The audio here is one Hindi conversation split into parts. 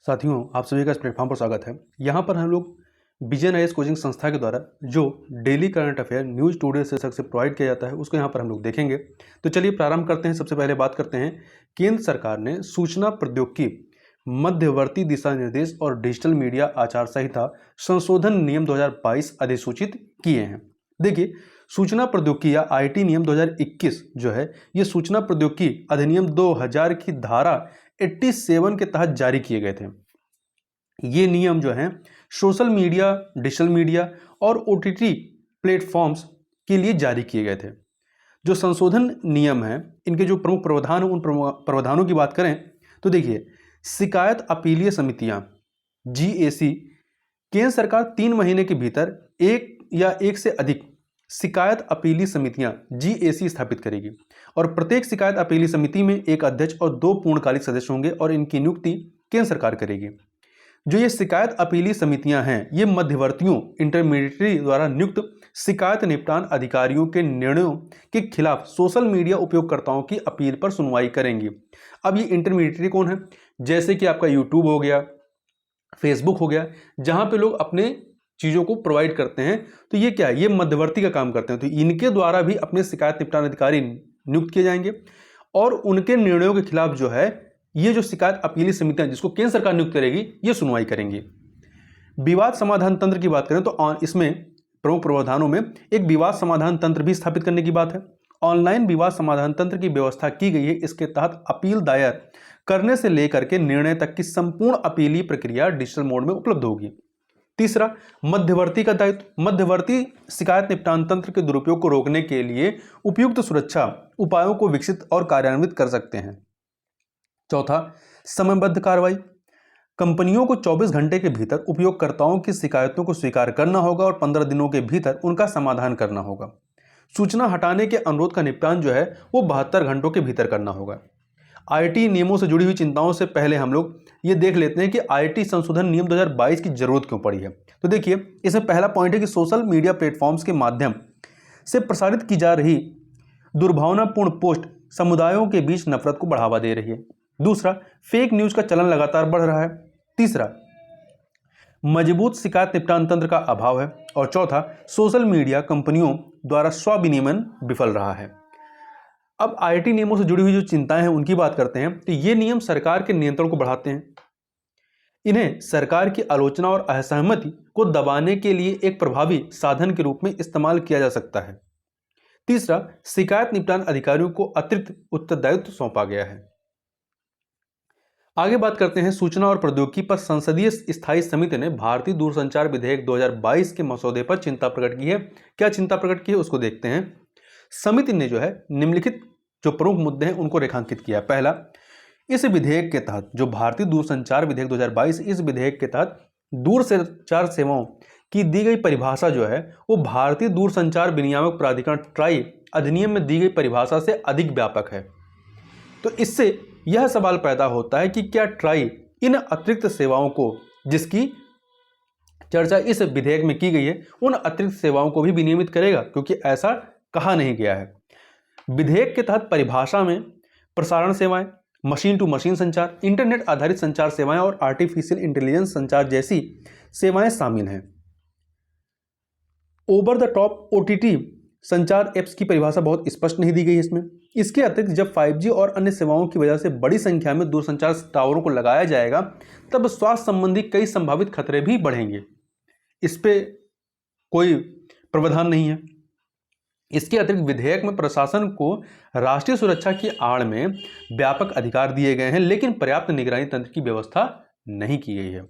साथियों, आप सभी का इस प्लेटफॉर्म पर स्वागत है। यहाँ पर हम लोग विजन आईएएस कोचिंग संस्था के द्वारा जो daily current affair news today शीर्षक से प्रोवाइड किया जाता है उसको यहाँ पर हम लोग देखेंगे। तो चलिए प्रारंभ करते हैं। सबसे पहले बात करते हैं, केंद्र सरकार ने सूचना प्रौद्योगिकी मध्यवर्ती दिशा निर्देश और डिजिटल मीडिया आचार संहिता संशोधन नियम 2022 अधिसूचित किए हैं। देखिए, सूचना प्रौद्योगिकी या आईटी नियम 2021 जो है, ये सूचना प्रौद्योगिकी अधिनियम 2000 की धारा 87 के तहत जारी किए गए थे। ये नियम जो हैं सोशल मीडिया, डिजिटल मीडिया और ओटीटी प्लेटफॉर्म्स के लिए जारी किए गए थे। जो संशोधन नियम हैं, इनके जो प्रमुख प्रावधान, उन प्रावधानों की बात करें तो देखिए, शिकायत अपीलीय समितियां जीएसी, केंद्र सरकार 3 महीने के भीतर एक या एक से अधिक शिकायत अपीली समितियां जीएसी स्थापित करेगी और प्रत्येक शिकायत अपीली समिति में एक अध्यक्ष और 2 पूर्णकालिक सदस्य होंगे और इनकी नियुक्ति केंद्र सरकार करेगी। जो ये शिकायत अपीली समितियां हैं, ये मध्यवर्तियों इंटरमीडिएटरी द्वारा नियुक्त शिकायत निपटान अधिकारियों के निर्णयों के खिलाफ सोशल मीडिया उपयोगकर्ताओं की अपील पर सुनवाई करेंगी। अब ये इंटरमीडिएटरी कौन है? जैसे कि आपका यूट्यूब हो गया, फेसबुक हो गया, जहां पे लोग अपने चीज़ों को प्रोवाइड करते हैं, तो ये क्या है? ये मध्यवर्ती का काम करते हैं। तो इनके द्वारा भी अपने शिकायत निपटान अधिकारी नियुक्त किए जाएंगे और उनके निर्णयों के खिलाफ जो है, ये जो शिकायत अपीली समितियां जिसको केंद्र सरकार नियुक्त करेगी, ये सुनवाई करेंगी। विवाद समाधान तंत्र की बात करें तो इसमें प्रमुख प्रावधानों में एक विवाद समाधान तंत्र भी स्थापित करने की बात है। ऑनलाइन विवाद समाधान तंत्र की व्यवस्था की गई है। इसके तहत अपील दायर करने से लेकर के निर्णय तक की संपूर्ण अपीली प्रक्रिया डिजिटल मोड में उपलब्ध होगी। तीसरा, मध्यवर्ती का दायित्व। मध्यवर्ती शिकायत निपटान तंत्र के दुरुपयोग को रोकने के लिए उपयुक्त सुरक्षा उपायों को विकसित और कार्यान्वित कर सकते हैं। चौथा, समयबद्ध कार्रवाई। कंपनियों को 24 घंटे के भीतर उपयोगकर्ताओं की शिकायतों को स्वीकार करना होगा और 15 दिनों के भीतर उनका समाधान करना होगा। सूचना हटाने के अनुरोध का निपटान जो है वो 72 घंटों के भीतर करना होगा। आईटी नियमों से जुड़ी हुई चिंताओं से पहले हम लोग ये देख लेते हैं कि आईटी संशोधन नियम 2022 की जरूरत क्यों पड़ी है। तो देखिए, इसमें पहला पॉइंट है कि सोशल मीडिया प्लेटफॉर्म्स के माध्यम से प्रसारित की जा रही दुर्भावनापूर्ण पोस्ट समुदायों के बीच नफरत को बढ़ावा दे रही है। दूसरा, फेक न्यूज का चलन लगातार बढ़ रहा है। तीसरा, मजबूत शिकायत निपटान तंत्र का अभाव है। और चौथा, सोशल मीडिया कंपनियों द्वारा स्वविनियमन विफल रहा है। अब आईटी नियमों से जुड़ी हुई जो चिंताएं हैं उनकी बात करते हैं। तो ये नियम सरकार के नियंत्रण को बढ़ाते हैं। इन्हें सरकार की आलोचना और असहमति को दबाने के लिए एक प्रभावी साधन के रूप में इस्तेमाल किया जा सकता है। तीसरा, शिकायत निपटान अधिकारियों को अतिरिक्त उत्तरदायित्व सौंपा गया है। आगे बात करते हैं, सूचना और प्रौद्योगिकी पर संसदीय स्थायी समिति ने भारतीय दूरसंचार विधेयक 2022 के मसौदे पर चिंता प्रकट की है। क्या चिंता प्रकट की है उसको देखते हैं। समिति ने जो है निम्नलिखित जो प्रमुख मुद्दे हैं उनको रेखांकित किया। पहला, इस विधेयक के तहत जो भारतीय दूरसंचार विधेयक 2022, इस विधेयक के तहत दूरसंचार सेवाओं की दी गई परिभाषा जो है वो भारतीय दूरसंचार विनियामक प्राधिकरण ट्राई अधिनियम में दी गई परिभाषा से अधिक व्यापक है। तो इससे यह सवाल पैदा होता है कि क्या ट्राई इन अतिरिक्त सेवाओं को, जिसकी चर्चा इस विधेयक में की गई है, उन अतिरिक्त सेवाओं को भी विनियमित करेगा, क्योंकि ऐसा कहा नहीं गया है। विधेयक के तहत परिभाषा में प्रसारण सेवाएं, मशीन टू मशीन संचार, इंटरनेट आधारित संचार सेवाएं और आर्टिफिशियल इंटेलिजेंस संचार जैसी सेवाएं शामिल हैं। ओवर द टॉप ओटीटी संचार एप्स की परिभाषा बहुत स्पष्ट नहीं दी गई है इसमें। इसके अतिरिक्त जब 5G और अन्य सेवाओं की वजह से बड़ी संख्या में दूरसंचार टावरों को लगाया जाएगा, तब स्वास्थ्य संबंधी कई संभावित खतरे भी बढ़ेंगे। इस पे कोई प्रावधान नहीं है। इसके अतिरिक्त विधेयक में प्रशासन को राष्ट्रीय सुरक्षा की आड़ में व्यापक अधिकार दिए गए हैं, लेकिन पर्याप्त निगरानी तंत्र की व्यवस्था नहीं की गई है।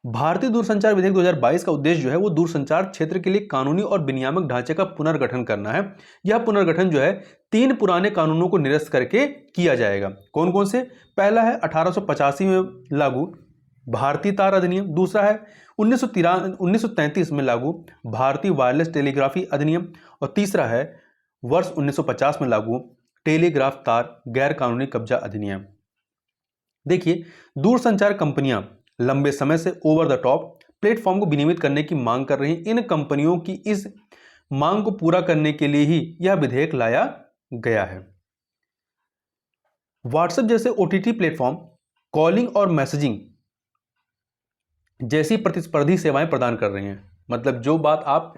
भारतीय दूरसंचार विधेयक 2022 का उद्देश्य जो है वो दूरसंचार क्षेत्र के लिए कानूनी और विनियामक ढांचे का पुनर्गठन करना है। यह पुनर्गठन जो है 3 पुराने कानूनों को निरस्त करके किया जाएगा। कौन कौन से? पहला है 1885 में लागू भारतीय तार अधिनियम। दूसरा है 1933 में लागू भारतीय वायरलेस टेलीग्राफी अधिनियम। और तीसरा है वर्ष 1950 में लागू टेलीग्राफ तार गैर कानूनी कब्जा अधिनियम। देखिए, दूरसंचार कंपनियां लंबे समय से ओवर द टॉप प्लेटफॉर्म को विनियमित करने की मांग कर रही हैं। इन कंपनियों की इस मांग को पूरा करने के लिए ही यह विधेयक लाया गया है। व्हाट्सएप जैसे ओटीटी प्लेटफॉर्म कॉलिंग और मैसेजिंग जैसी प्रतिस्पर्धी सेवाएं प्रदान कर रही हैं। मतलब जो बात आप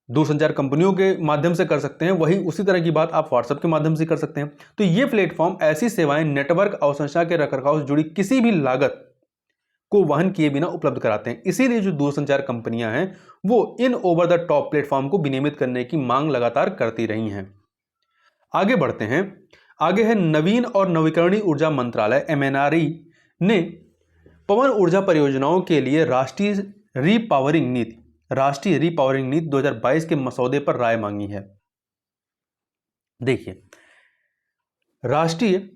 दूरसंचार कंपनियों के माध्यम से कर सकते हैं, वही उसी तरह की बात आप व्हाट्सएप के माध्यम से कर सकते हैं। तो ये प्लेटफॉर्म ऐसी सेवाएं नेटवर्क अवसंरचना के रखरखाव से जुड़ी किसी भी लागत को वहन किए बिना उपलब्ध कराते हैं। इसीलिए जो दूरसंचार कंपनियां हैं वो इन ओवर द टॉप प्लेटफॉर्म को विनियमित करने की मांग लगातार करती रही हैं। आगे बढ़ते हैं। आगे है नवीन और नवीकरणीय ऊर्जा मंत्रालय MNRE ने पवन ऊर्जा परियोजनाओं के लिए राष्ट्रीय रीपावरिंग नीति 2022 के मसौदे पर राय मांगी है। देखिए, राष्ट्रीय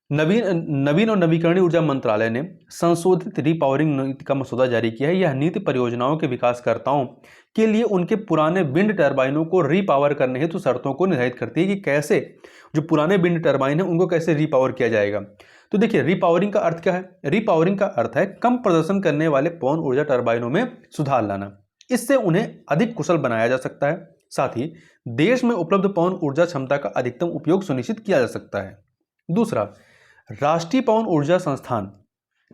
नवीन और नवीकरणीय ऊर्जा मंत्रालय ने संशोधित रीपावरिंग नीति का मसौदा जारी किया है। यह नीति परियोजनाओं के विकासकर्ताओं के लिए उनके पुराने विंड टरबाइनों को रीपावर करने हेतु शर्तों को निर्धारित करती है कि कैसे जो पुराने विंड टरबाइन है उनको कैसे रीपावर किया जाएगा। तो देखिए, रीपावरिंग का अर्थ क्या है? रीपावरिंग का अर्थ है कम प्रदर्शन करने वाले पवन ऊर्जा टरबाइनों में सुधार लाना। इससे उन्हें अधिक कुशल बनाया जा सकता है। साथ ही देश में उपलब्ध पवन ऊर्जा क्षमता का अधिकतम उपयोग सुनिश्चित किया जा सकता है। दूसरा, राष्ट्रीय पवन ऊर्जा संस्थान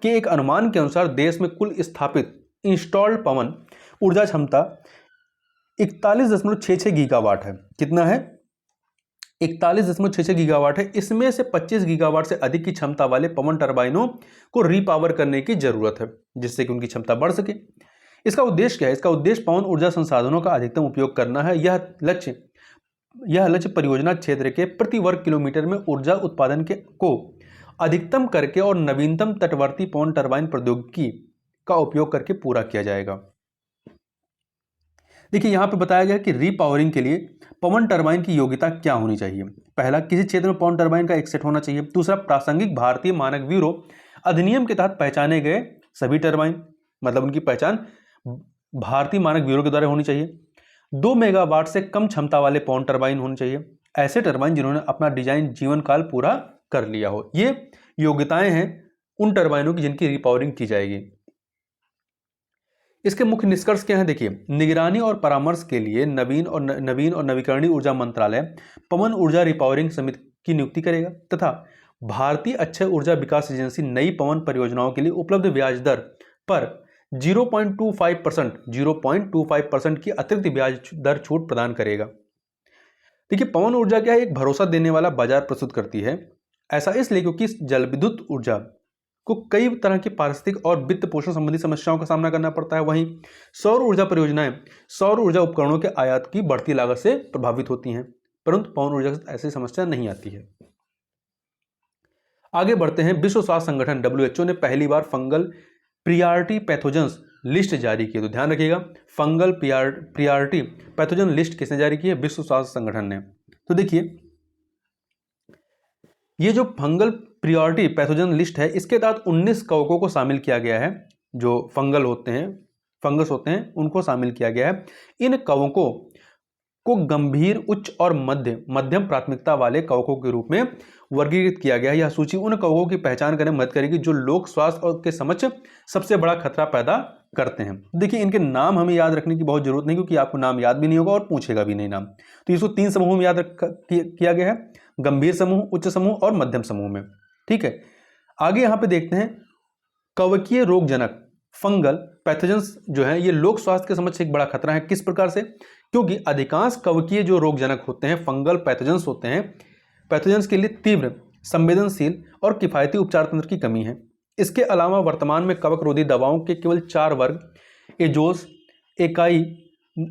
के एक अनुमान के अनुसार देश में कुल स्थापित इंस्टॉल्ड पवन ऊर्जा क्षमता 41.66 गीगावाट है। कितना है? 41.66 गीगावाट है। इसमें से 25 गीगावाट से अधिक की क्षमता वाले पवन टरबाइनों को रीपावर करने की जरूरत है, जिससे कि उनकी क्षमता बढ़ सके। इसका उद्देश्य क्या है? इसका उद्देश्य पवन ऊर्जा संसाधनों का अधिकतम उपयोग करना है। यह लक्ष्य परियोजना क्षेत्र के प्रति वर्ग किलोमीटर में ऊर्जा उत्पादन को अधिकतम करके और नवीनतम तटवर्ती पवन टरबाइन प्रौद्योगिकी का उपयोग करके पूरा किया जाएगा। देखिए, यहां पे बताया गया कि रीपावरिंग के लिए पवन टरबाइन की योग्यता क्या होनी चाहिए। पहला, किसी क्षेत्र में पवन टरबाइन का एक सेट होना चाहिए। दूसरा, प्रासंगिक भारतीय मानक ब्यूरो अधिनियम के तहत पहचाने गए सभी टरबाइन, मतलब उनकी पहचान भारतीय मानक ब्यूरो के द्वारा होनी चाहिए। 2 मेगावाट से कम क्षमता वाले पवन टरबाइन होने चाहिए। ऐसे टरबाइन जिन्होंने अपना डिजाइन जीवन काल पूरा कर लिया हो। ये योग्यताएं हैं उन टरबाइनों की जिनकी रीपावरिंग की जाएगी। इसके मुख्य निष्कर्ष क्या हैं? देखिए, निगरानी और परामर्श के लिए नवीन और नवीकरणीय ऊर्जा मंत्रालय पवन ऊर्जा रीपावरिंग समिति की नियुक्ति करेगा तथा भारतीय अक्षय ऊर्जा विकास एजेंसी नई पवन परियोजनाओं के लिए उपलब्ध ब्याज दर पर 0.25% की अतिरिक्त ब्याज दर छूट प्रदान करेगा। देखिए, पवन ऊर्जा क्या है? एक भरोसा देने वाला बाजार प्रस्तुत करती है। ऐसा इसलिए क्योंकि जल विद्युत ऊर्जा को कई तरह की पारिस्थितिक और वित्त पोषण संबंधी समस्याओं का सामना करना पड़ता है। वहीं सौर ऊर्जा परियोजनाएं सौर ऊर्जा उपकरणों के आयात की बढ़ती लागत से प्रभावित होती हैं, परंतु पवन ऊर्जा से ऐसी समस्या नहीं आती है। आगे बढ़ते हैं। विश्व स्वास्थ्य संगठन WHO ने पहली बार फंगल प्रियॉरिटी पैथोजेंस लिस्ट जारी की। तो ध्यान रखिएगा, फंगल प्रियॉरिटी पैथोजन लिस्ट किसने जारी की है? विश्व स्वास्थ्य संगठन ने। तो देखिए, ये जो फंगल प्रियॉरिटी पैथोजन लिस्ट है, इसके तहत 19 कवकों को शामिल किया गया है। जो फंगस होते हैं उनको शामिल किया गया है। इन कवकों को गंभीर, उच्च और मध्यम प्राथमिकता वाले कवकों के रूप में वर्गीकृत किया गया है। यह सूची उन कवकों की पहचान करने में मदद करेगी जो लोक स्वास्थ्य के समक्ष सबसे बड़ा खतरा पैदा करते हैं। देखिए, इनके नाम हमें याद रखने की बहुत जरूरत नहीं, क्योंकि आपको नाम याद भी नहीं होगा और पूछेगा भी नहीं नाम। तो इसको 3 समूह में याद किया गया है, गंभीर समूह, उच्च समूह और मध्यम समूह में। ठीक है, आगे यहां पे देखते हैं। कवकीय रोगजनक फंगल पैथोजेंस जो है, ये लोक स्वास्थ्य के समक्ष एक बड़ा खतरा है। किस प्रकार से? क्योंकि अधिकांश कवकीय जो रोगजनक होते हैं, फंगल पैथोजेंस होते हैं, पैथोजेंस के लिए तीव्र, संवेदनशील और किफायती उपचार तंत्र की कमी है। इसके अलावा वर्तमान में कवक रोधी दवाओं के केवल 4 वर्ग एजोस,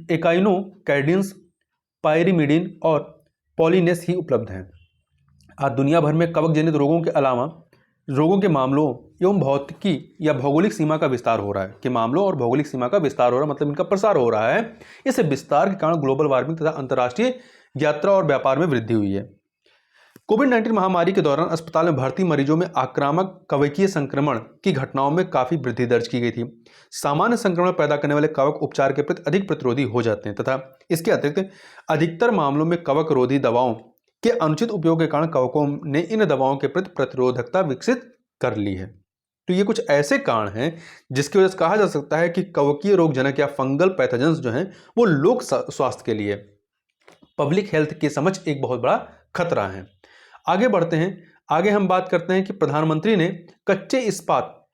एकाइनोकैर्डिन्स, पायरिमिडिन और पॉलिनेस ही उपलब्ध हैं। आज दुनिया भर में कवक जनित रोगों के अलावा रोगों के मामलों एवं भौतिकी या भौगोलिक सीमा का विस्तार हो रहा है। कि मामलों और भौगोलिक सीमा का विस्तार हो रहा है, मतलब इनका प्रसार हो रहा है। इस विस्तार के कारण ग्लोबल वार्मिंग तथा अंतर्राष्ट्रीय यात्रा और व्यापार में वृद्धि हुई है। कोविड-19 महामारी के दौरान अस्पताल में भर्ती मरीजों में आक्रामक कवकीय संक्रमण की घटनाओं में काफी वृद्धि दर्ज की गई थी। सामान्य संक्रमण पैदा करने वाले कवक उपचार के प्रति अधिक प्रतिरोधी हो जाते हैं तथा इसके अतिरिक्त अधिकतर मामलों में कवक रोधी दवाओं के अनुचित उपयोग के कारण कवकों ने इन दवाओं के प्रति प्रतिरोधकता विकसित कर ली है। तो ये कुछ ऐसे कारण हैं जिसकी वजह से कहा जा सकता है कि कवकीय रोगजनक या फंगल पैथोजेंस जो हैं वो लोक स्वास्थ्य के लिए, पब्लिक हेल्थ के समक्ष एक बहुत बड़ा खतरा है। आगे बढ़ते हैं। आगे हम बात करते हैं कि प्रधानमंत्री ने कच्चे इस्पात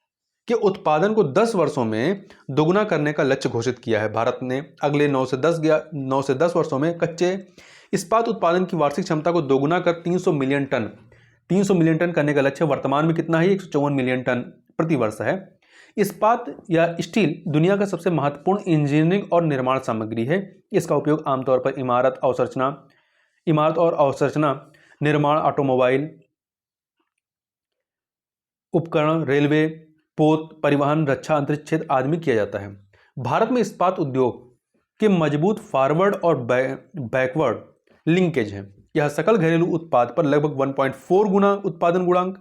के उत्पादन को 10 वर्षों में दोगुना करने का लक्ष्य घोषित किया है। भारत ने अगले 9 से 10 वर्षों में कच्चे इस्पात उत्पादन की वार्षिक क्षमता को दोगुना कर 300 मिलियन टन करने का लक्ष्य। वर्तमान में कितना है? 154 मिलियन टन प्रति वर्ष है। इस्पात या स्टील दुनिया का सबसे महत्वपूर्ण इंजीनियरिंग और निर्माण सामग्री है। इसका उपयोग आमतौर पर इमारत और अवसंरचना निर्माण, ऑटोमोबाइल उपकरण, रेलवे, पोत, परिवहन, रक्षा, अंतरिक्ष क्षेत्र आदि में किया जाता है। भारत में इस्पात उद्योग के मजबूत फॉरवर्ड और बैकवर्ड लिंकेज है। यह सकल घरेलू उत्पाद पर लगभग 1.4 गुना उत्पादन गुणांक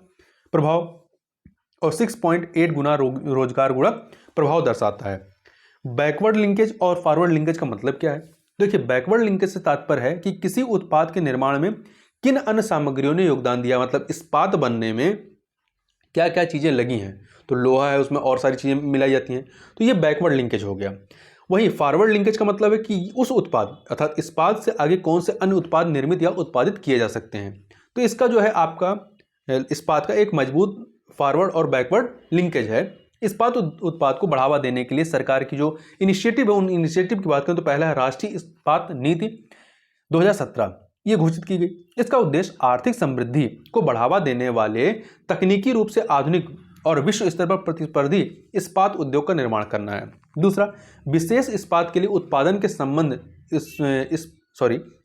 प्रभाव और 6.8 गुना रोजगार गुणक प्रभाव दर्शाता है। बैकवर्ड लिंकेज और फॉरवर्ड लिंकेज का मतलब क्या है? देखिए, बैकवर्ड लिंकेज से तात्पर्य है कि किसी उत्पाद के निर्माण में किन अन्य सामग्रियों ने योगदान दिया, मतलब इस्पात बनने में क्या क्या चीजें लगी हैं। तो लोहा है, उसमें और सारी चीजें मिलाई जाती हैं, तो ये बैकवर्ड लिंकेज हो गया। वहीं फॉरवर्ड लिंकेज का मतलब है कि उस उत्पाद अर्थात इस्पात से आगे कौन से अन्य उत्पाद निर्मित या उत्पादित किए जा सकते हैं। तो इसका जो है आपका इस्पात का एक मजबूत फॉरवर्ड और बैकवर्ड लिंकेज है। इस्पात उत्पाद को बढ़ावा देने के लिए सरकार की जो इनिशिएटिव है, उन इनिशिएटिव की बात करें तो पहला है राष्ट्रीय इस्पात नीति 2017, ये घोषित की गई। इसका उद्देश्य आर्थिक समृद्धि को बढ़ावा देने वाले तकनीकी रूप से आधुनिक और विश्व स्तर पर प्रतिस्पर्धी इस्पात उद्योग का निर्माण करना है। दूसरा, विशेष इस्पात के लिए उत्पादन के संबंध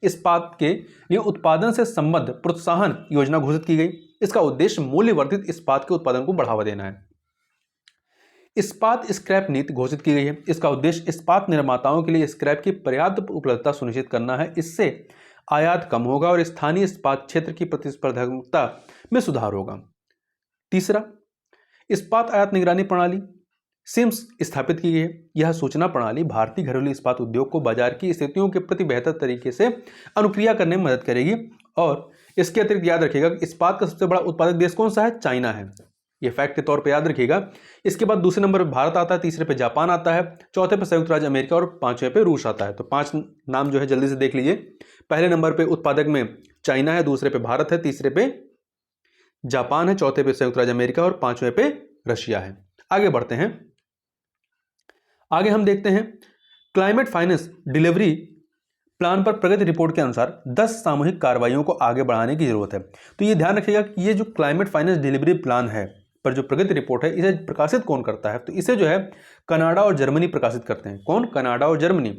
इस्पात के लिए उत्पादन से संबद्ध प्रोत्साहन योजना घोषित की गई। इसका उद्देश्य मूल्य वर्धित इस्पात के उत्पादन को बढ़ावा देना है। इस्पात स्क्रैप नीति घोषित की गई है। इसका उद्देश्य इस्पात निर्माताओं के लिए स्क्रैप की पर्याप्त उपलब्धता सुनिश्चित करना है। इससे आयात कम होगा और स्थानीय इस्पात क्षेत्र की प्रतिस्पर्धात्मकता में सुधार होगा। तीसरा, इस्पात आयात निगरानी प्रणाली सिम्स स्थापित की गई है। यह सूचना प्रणाली भारतीय घरेलू इस्पात उद्योग को बाजार की स्थितियों के प्रति बेहतर तरीके से अनुक्रिया करने में मदद करेगी। और इसके अतिरिक्त याद रखिएगा कि इस्पात का सबसे बड़ा उत्पादक देश कौन सा है? चाइना है। ये फैक्ट के तौर पे याद रखिएगा। इसके बाद दूसरे नंबर पर भारत आता है, तीसरे पे जापान आता है, चौथे पे संयुक्त राज्य अमेरिका और पांचवें पे रूस आता है। तो 5 नाम जो है जल्दी से देख लीजिए। पहले नंबर पे उत्पादक में चाइना है, दूसरे पे भारत है, तीसरे पे जापान है, चौथे पे संयुक्त राज्य अमेरिका और पांचवें पे रशिया है। आगे बढ़ते हैं। आगे हम देखते हैं क्लाइमेट फाइनेंस डिलीवरी प्लान पर प्रगति रिपोर्ट के अनुसार 10 सामूहिक कार्रवाइयों को आगे बढ़ाने की जरूरत है। तो ये ध्यान रखिएगा कि ये जो क्लाइमेट फाइनेंस डिलीवरी प्लान है पर जो प्रगति रिपोर्ट है, इसे प्रकाशित कौन करता है? तो इसे जो है कनाडा और जर्मनी प्रकाशित करते हैं। कौन? कनाडा और जर्मनी।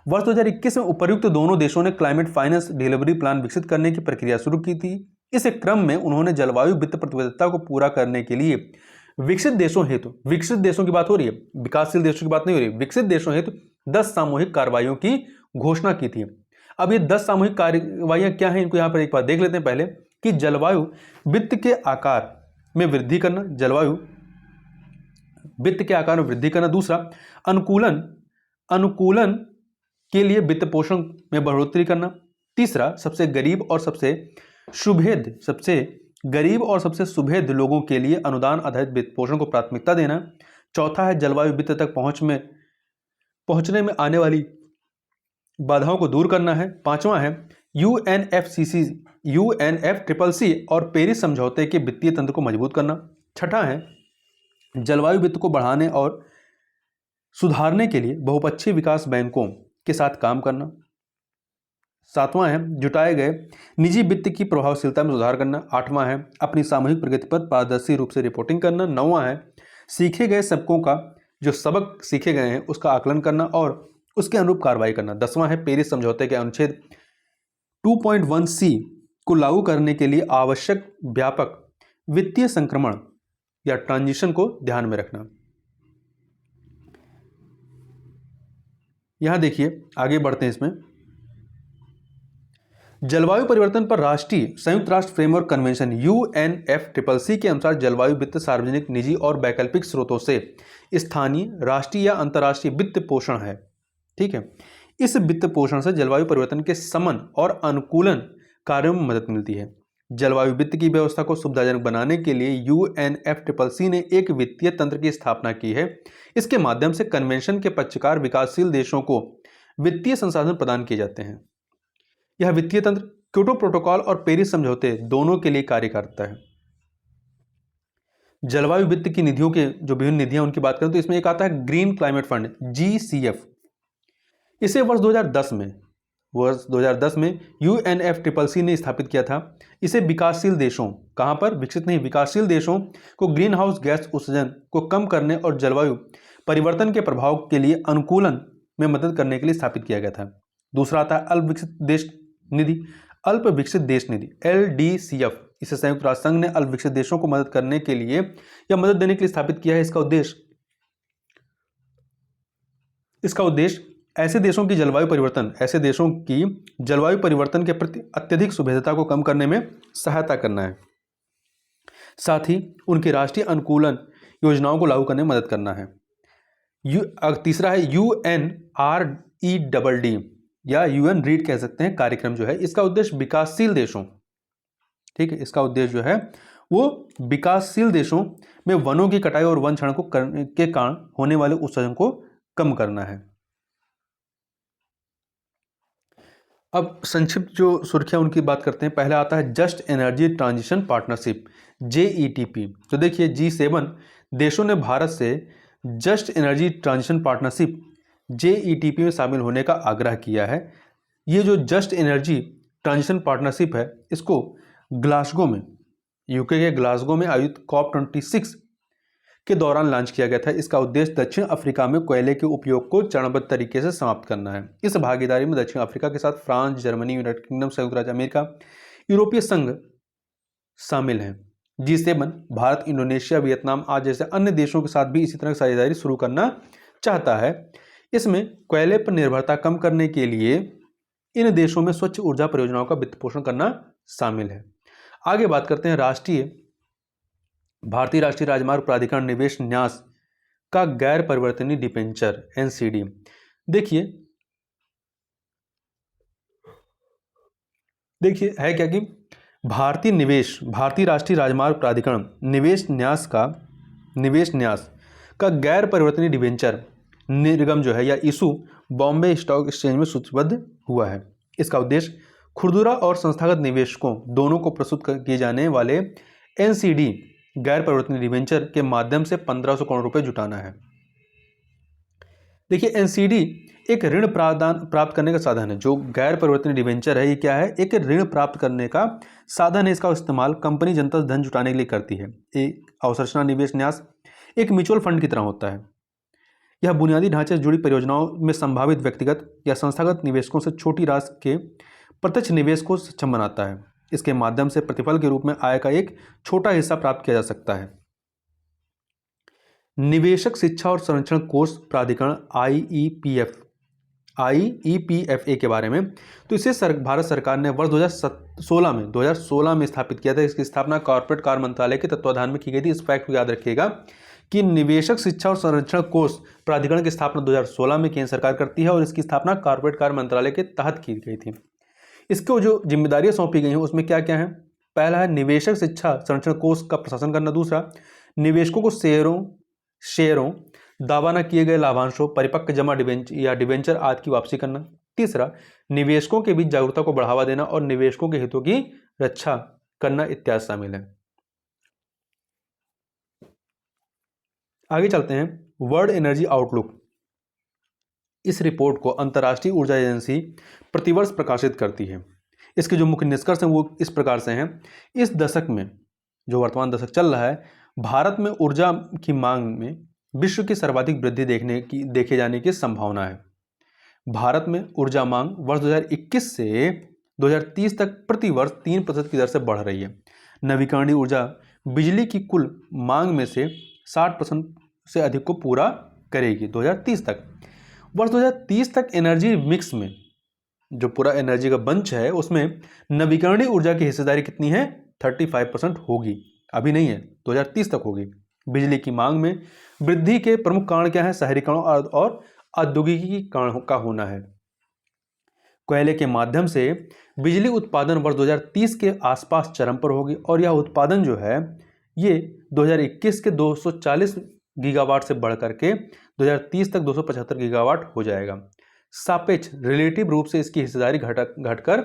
वर्ष 2021 में उपर्युक्त दोनों देशों ने क्लाइमेट फाइनेंस डिलीवरी प्लान विकसित करने की प्रक्रिया शुरू की थी। इस क्रम में उन्होंने जलवायु वित्त प्रतिबद्धता को पूरा करने के लिए विकसित देशों की बात हो रही है, विकासशील देशों की बात नहीं हो रही, विकसित देशों हेतु 10 सामूहिक कार्रवाइयों की घोषणा की थी। अब ये 10 सामूहिक कार्रवाइयां क्या हैं, इनको यहां पर एक बार देख लेते हैं पहले कि जलवायु वित्त के आकार में वृद्धि करना, जलवायु वित्त के आकार में वृद्धि करना। दूसरा, अनुकूलन के लिए वित्त पोषण में बढ़ोतरी करना। तीसरा, सबसे गरीब और सबसे सुभेद लोगों के लिए अनुदान आधारित वित्त पोषण को प्राथमिकता देना। चौथा है जलवायु वित्त तक पहुंचने में आने वाली बाधाओं को दूर करना है। पांचवा है UNFCCC और पेरिस समझौते के वित्तीय तंत्र को मजबूत करना। छठा है जलवायु वित्त को बढ़ाने और सुधारने के लिए बहुपक्षीय विकास बैंकों के साथ काम करना। सातवां है जुटाए गए निजी वित्त की प्रभावशीलता में सुधार करना। आठवां है अपनी सामूहिक प्रगति पर पारदर्शी रूप से रिपोर्टिंग करना। नौवां है सीखे गए सबकों का जो सबक सीखे गए हैं उसका आकलन करना और उसके अनुरूप कार्रवाई करना। 10वां है पेरिस समझौते के अनुच्छेद 2.1C को लागू करने के लिए आवश्यक व्यापक वित्तीय संक्रमण या ट्रांजिशन को ध्यान में रखना। यहां देखिए आगे बढ़ते हैं। इसमें जलवायु परिवर्तन पर राष्ट्रीय संयुक्त राष्ट्र फ्रेमवर्क कन्वेंशन UNFCCC के अनुसार जलवायु वित्त सार्वजनिक, निजी और वैकल्पिक स्रोतों से स्थानीय, राष्ट्रीय या अंतर्राष्ट्रीय वित्त पोषण है। ठीक है, इस वित्त पोषण से जलवायु परिवर्तन के समन और अनुकूलन कार्यों में मदद मिलती है। जलवायु वित्त की व्यवस्था को सुविधाजनक बनाने के लिए UNFCCC ने एक वित्तीय तंत्र की स्थापना की है। इसके माध्यम से कन्वेंशन के पक्षकार विकासशील देशों को वित्तीय संसाधन प्रदान किए जाते हैं। यह वित्तीय तंत्र क्योटो प्रोटोकॉल और पेरिस समझौते दोनों के लिए कार्य करता है। जलवायु वित्त की निधियों के जो विभिन्न निधियां उनकी बात करें तो इसमें एक आता है ग्रीन क्लाइमेट फंड, GCF। इसे वर्ष 2010 में UNFCCC ने स्थापित किया था। इसे विकासशील देशों, कहां पर, विकसित नहीं, विकासशील देशों को ग्रीन हाउस गैस उत्सर्जन को कम करने और जलवायु परिवर्तन के प्रभाव के लिए अनुकूलन में मदद करने के लिए स्थापित किया गया था। दूसरा आता है अल्प विकसित देश निधि, अल्प विकसित देश निधि, LDCF। इसे संयुक्त राष्ट्र संघ ने अल्प विकसित देशों को मदद करने के लिए या मदद देने के लिए स्थापित किया है। इसका उद्देश्य ऐसे देशों की जलवायु परिवर्तन के प्रति अत्यधिक सुभेद्यता को कम करने में सहायता करना है, साथ ही उनकी राष्ट्रीय अनुकूलन योजनाओं को लागू करने में मदद करना है। तीसरा है UNREDD या UN रीड कह सकते हैं कार्यक्रम जो है, इसका उद्देश्य विकासशील देशों, ठीक है, इसका उद्देश्य जो है वो विकासशील देशों में वनों की कटाई और वन क्षरण के कारण होने वाले उत्सर्जन को कम करना है। अब संक्षिप्त जो सुर्खियां उनकी बात करते हैं। पहला आता है just energy transition partnership, JETP। तो देखिए G7 देशों ने भारत से just energy transition partnership JETP में शामिल होने का आग्रह किया है। ये जो जस्ट एनर्जी ट्रांजिशन पार्टनरशिप है, इसको ग्लासगो में, यूके के ग्लासगो में आयोजित COP26 के दौरान लॉन्च किया गया था। इसका उद्देश्य दक्षिण अफ्रीका में कोयले के उपयोग को चरणबद्ध तरीके से समाप्त करना है। इस भागीदारी में दक्षिण अफ्रीका के साथ फ्रांस, जर्मनी, यूनाइटेड किंगडम, संयुक्त राज्य अमेरिका, यूरोपीय संघ शामिल हैं। G7 भारत, इंडोनेशिया, वियतनाम आदि जैसे अन्य देशों के साथ भी इसी तरह की साझेदारी शुरू करना चाहता है। इसमें कोयले पर निर्भरता कम करने के लिए इन देशों में स्वच्छ ऊर्जा परियोजनाओं का वित्त पोषण करना शामिल है। आगे बात करते हैं भारतीय राष्ट्रीय राजमार्ग प्राधिकरण निवेश न्यास का गैर परिवर्तनीय डिबेंचर, NCD। देखिए है क्या कि भारतीय राष्ट्रीय राजमार्ग प्राधिकरण निवेश न्यास का गैर परिवर्तनीय डिबेंचर निर्गम जो है या इशू बॉम्बे स्टॉक एक्सचेंज में सूचीबद्ध हुआ है। इसका उद्देश्य खुदरा और संस्थागत निवेशकों दोनों को प्रस्तुत किए जाने वाले NCD गैर परिवर्तनीय डिबेंचर के माध्यम से 1500 करोड़ रुपए जुटाना है। देखिए NCD एक ऋण प्राप्त करने का साधन है। जो गैर परिवर्तनीय डिबेंचर है, ये क्या है, एक ऋण प्राप्त करने का साधन है। इसका इस्तेमाल कंपनी जनता से धन जुटाने के लिए करती है। एक अवसंरचना निवेश न्यास एक म्यूचुअल फंड की तरह होता है। यह बुनियादी ढांचे से जुड़ी परियोजनाओं में संभावित व्यक्तिगत या संस्थागत निवेशकों से छोटी राशि के प्रत्यक्ष निवेश को सक्षम बनाता है। इसके माध्यम से प्रतिफल के रूप में आय का एक छोटा हिस्सा प्राप्त किया जा सकता है। निवेशक शिक्षा और संरक्षण कोष प्राधिकरण IEPFA के बारे में, तो इसे भारत सरकार ने वर्ष 2016 में स्थापित किया था। इसकी स्थापना कॉर्पोरेट कार्य मंत्रालय के तत्वाधान में की गई थी। इस फैक्ट को याद रखिएगा कि निवेशक शिक्षा और संरक्षण कोष प्राधिकरण की स्थापना 2016 में केंद्र सरकार करती है और इसकी स्थापना कॉर्पोरेट कार्य मंत्रालय के तहत की गई थी। इसको जो जिम्मेदारियां सौंपी गई हैं उसमें क्या क्या है। पहला है निवेशक शिक्षा संरक्षण कोष का प्रशासन करना। दूसरा, निवेशकों को शेयरों दावा न किए गए लाभांशों, परिपक्व जमा डिबेंचर आदि की वापसी करना। तीसरा, निवेशकों के बीच जागरूकता को बढ़ावा देना और निवेशकों के हितों की रक्षा करना इत्यादि शामिल है। आगे चलते हैं। वर्ल्ड एनर्जी आउटलुक, इस रिपोर्ट को अंतर्राष्ट्रीय ऊर्जा एजेंसी प्रतिवर्ष प्रकाशित करती है। इसके जो मुख्य निष्कर्ष हैं वो इस प्रकार से हैं। इस दशक में, जो वर्तमान दशक चल रहा है, भारत में ऊर्जा की मांग में विश्व की सर्वाधिक वृद्धि देखे जाने की संभावना है। भारत में ऊर्जा मांग वर्ष 2021 से 2030 तक प्रति वर्ष 3% की दर से बढ़ रही है। नवीकरणीय ऊर्जा बिजली की कुल मांग में से 60% से अधिक को पूरा करेगी 2030 तक। वर्ष 2030 तक एनर्जी मिक्स में जो पूरा एनर्जी का बंच है उसमें नवीकरणीय ऊर्जा की हिस्सेदारी कितनी है, 35% होगी। अभी नहीं है, 2030 तक होगी। बिजली की मांग में वृद्धि के प्रमुख कारण क्या है, शहरीकरण और औद्योगिकीकरण का होना है। कोयले के माध्यम से बिजली उत्पादन वर्ष 2030 के आसपास चरम पर होगी और यह उत्पादन जो है ये 2021 के 240 गीगावाट से बढ़कर के 2030 तक 275 गीगावाट हो जाएगा। सापेक्ष रिलेटिव रूप से इसकी हिस्सेदारी घटकर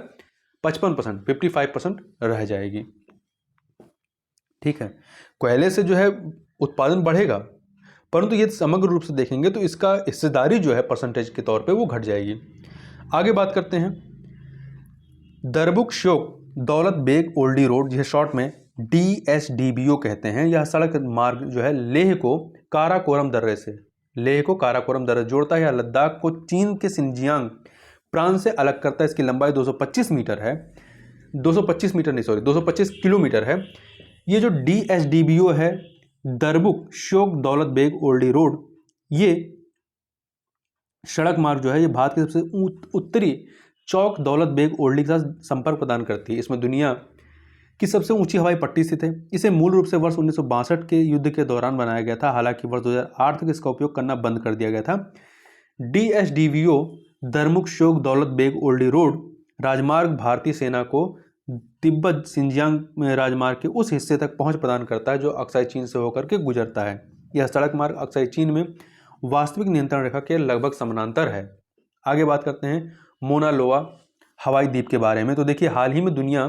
55% रह जाएगी। ठीक है, कोयले से जो है उत्पादन बढ़ेगा, परंतु ये समग्र रूप से देखेंगे तो इसका हिस्सेदारी जो है परसेंटेज के तौर पे वो घट जाएगी। आगे बात करते हैं, दरबुक श्योक दौलत बेग ओल्डी रोड, जिसे शॉर्ट में DSDBO कहते हैं। यह सड़क मार्ग जो है लेह को काराकोरम दर्रे से, लेह को काराकोरम दर्रे जोड़ता है। यह लद्दाख को चीन के सिंजियांग प्रांत से अलग करता है। इसकी लंबाई 225 मीटर है, 225 मीटर नहीं सॉरी 225 किलोमीटर है। ये जो DSDBO है, दरबुक श्योक दौलत बेग ओल्डी रोड, ये सड़क मार्ग जो है ये भारत के सबसे उत्तरी चौक दौलत बेग ओल्डी के साथ संपर्क प्रदान करती है। इसमें दुनिया की सबसे ऊंची हवाई पट्टी स्थित है। इसे मूल रूप से वर्ष 1962 के युद्ध के दौरान बनाया गया था, हालांकि वर्ष 2008 तक इसका उपयोग करना बंद कर दिया गया था। DSDBO दरमुख श्योक दौलत बेग ओल्डी रोड राजमार्ग भारतीय सेना को तिब्बत सिंजियांग राजमार्ग के उस हिस्से तक पहुंच प्रदान करता है जो अक्साई चीन से होकर के गुजरता है। यह सड़क मार्ग अक्साई चीन में वास्तविक नियंत्रण रेखा के लगभग समानांतर है। आगे बात करते हैं मोना लोआ हवाई द्वीप के बारे में। तो देखिए, हाल ही में दुनिया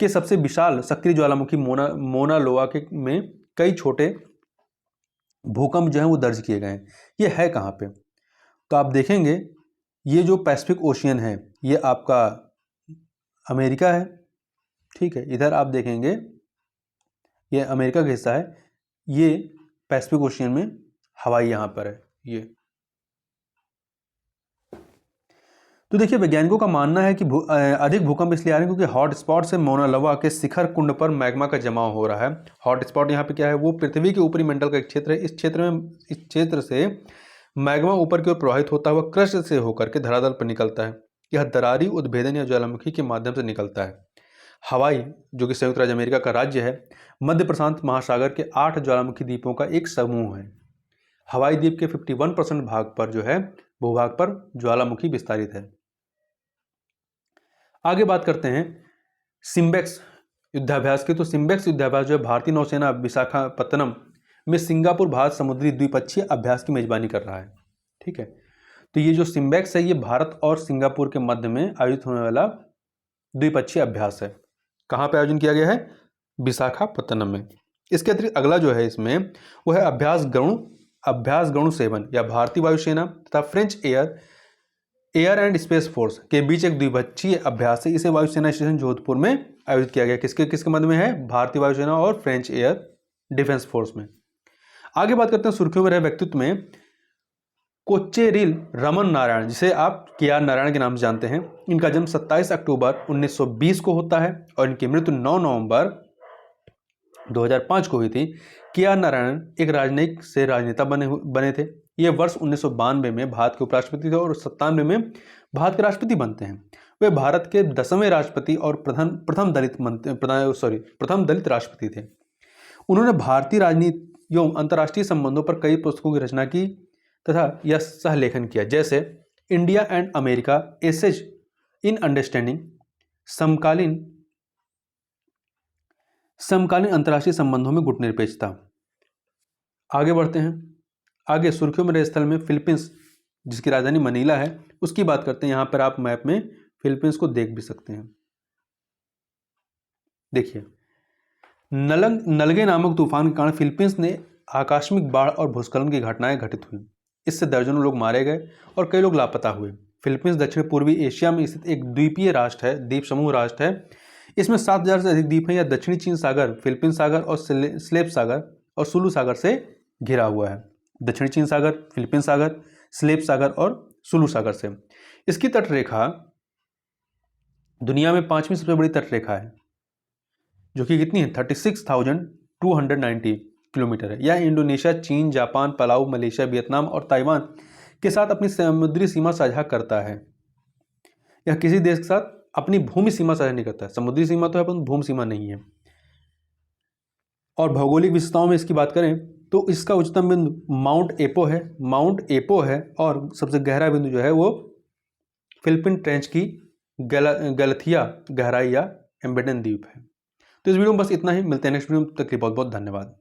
के सबसे विशाल सक्रिय ज्वालामुखी मोना लोआ के में कई छोटे भूकंप जो है वो दर्ज किए गए हैं। ये है कहाँ पे? तो आप देखेंगे ये जो पैसिफिक ओशियन है ये आपका अमेरिका है, ठीक है। इधर आप देखेंगे ये अमेरिका का हिस्सा है, ये पैसिफिक ओशियन में हवाई यहाँ पर है ये। तो देखिए, वैज्ञानिकों का मानना है कि अधिक भूकंप इसलिए आ रहे हैं क्योंकि हॉट स्पॉट से मोना लोआ के शिखर कुंड पर मैग्मा का जमाव हो रहा है। हॉट स्पॉट यहाँ पे क्या है, वो पृथ्वी के ऊपरी मंडल का एक क्षेत्र है। इस क्षेत्र से मैग्मा ऊपर की ओर प्रवाहित होता हुआ क्रस्ट से होकर के धरातल पर निकलता है। यह दरारी उद्भेदन या ज्वालामुखी के माध्यम से निकलता है। हवाई, जो कि संयुक्त राज्य अमेरिका का राज्य है, मध्य प्रशांत महासागर के 8 ज्वालामुखी द्वीपों का एक समूह है। हवाई द्वीप के 51% भाग पर जो है भूभाग पर ज्वालामुखी विस्तारित है। आगे बात करते हैं सिम्बेक्स युद्धाभ्यास की। तो सिम्बेक्स युद्धाभ्यास जो है भारतीय नौसेना विशाखापत्तनम में सिंगापुर भारत समुद्री द्विपक्षीय अभ्यास की मेजबानी कर रहा है, ठीक है। तो ये जो सिम्बेक्स है ये भारत और सिंगापुर के मध्य में आयोजित होने वाला द्विपक्षीय अभ्यास है। कहाँ पे आयोजन किया गया है? विशाखापत्तनम में। इसके अतिरिक्त अगला जो है इसमें वो है अभ्यास गरुण 7 या भारतीय वायुसेना तथा French air and space force के बीच एक द्विपक्षीय अभ्यास है। इसे वायुसेना स्टेशन जोधपुर में आयोजित किया गया। किसके मध्य में है? भारतीय वायुसेना और फ्रेंच एयर डिफेंस फोर्स में। आगे बात करते हैं सुर्खियों में रहे व्यक्तित्व में कोच्चेरिल रमन नारायण, जिसे आप KR नारायण के नाम से जानते हैं। इनका जन्म 27 अक्टूबर 1920 को होता है और इनकी मृत्यु 9 नवंबर 2005 को हुई थी। KR नारायण एक राजनयिक से राजनेता बने थे। ये वर्ष 1992 में भारत के उपराष्ट्रपति थे और 97 में भारत के राष्ट्रपति बनते हैं। वे भारत के 10वें राष्ट्रपति और प्रथम दलित राष्ट्रपति थे। उन्होंने भारतीय राजनीति एवं अंतर्राष्ट्रीय संबंधों पर कई पुस्तकों की रचना की तथा यह सह लेखन किया, जैसे India and America essays in understanding, समकालीन अंतर्राष्ट्रीय संबंधों में गुटनिरपेक्षता। आगे बढ़ते हैं। आगे सुर्खियों में रहे स्थल में फिलीपींस, जिसकी राजधानी मनीला है, उसकी बात करते हैं। यहाँ पर आप मैप में फिलीपींस को देख भी सकते हैं। देखिए, नलगे नामक तूफान के कारण फिलीपींस में आकस्मिक बाढ़ और भूस्खलन की घटनाएं घटित हुई। इससे दर्जनों लोग मारे गए और कई लोग लापता हुए। फिलीपींस दक्षिण पूर्वी एशिया में स्थित एक द्वीपीय राष्ट्र है, द्वीप समूह राष्ट्र है। इसमें 7000 से अधिक द्वीप हैं। यह दक्षिणी चीन सागर, फिलीपींस सागर और स्लेप सागर और सुलू सागर से घिरा हुआ है। दक्षिणी चीन सागर, फिलीपींस सागर, स्लेप सागर और सुलू सागर से। इसकी तटरेखा दुनिया में 5वीं सबसे बड़ी तटरेखा है, जो कि कितनी है? 36,290 किलोमीटर है। यह इंडोनेशिया, चीन, जापान, पलाऊ, मलेशिया, वियतनाम और ताइवान के साथ अपनी समुद्री सीमा साझा करता है। यह किसी देश के साथ अपनी भूमि सीमा साझा नहीं करता है। समुद्री सीमा तो है पर भूमि सीमा नहीं है। और भौगोलिक विशेषताओं में इसकी बात करें तो इसका उच्चतम बिंदु माउंट एपो है और सबसे गहरा बिंदु जो है वो फिलिपीन ट्रेंच की गलथिया गहराई या एम्बेडन द्वीप है। तो इस वीडियो में बस इतना ही। मिलते हैं नेक्स्ट वीडियो में। तक के लिए बहुत बहुत धन्यवाद।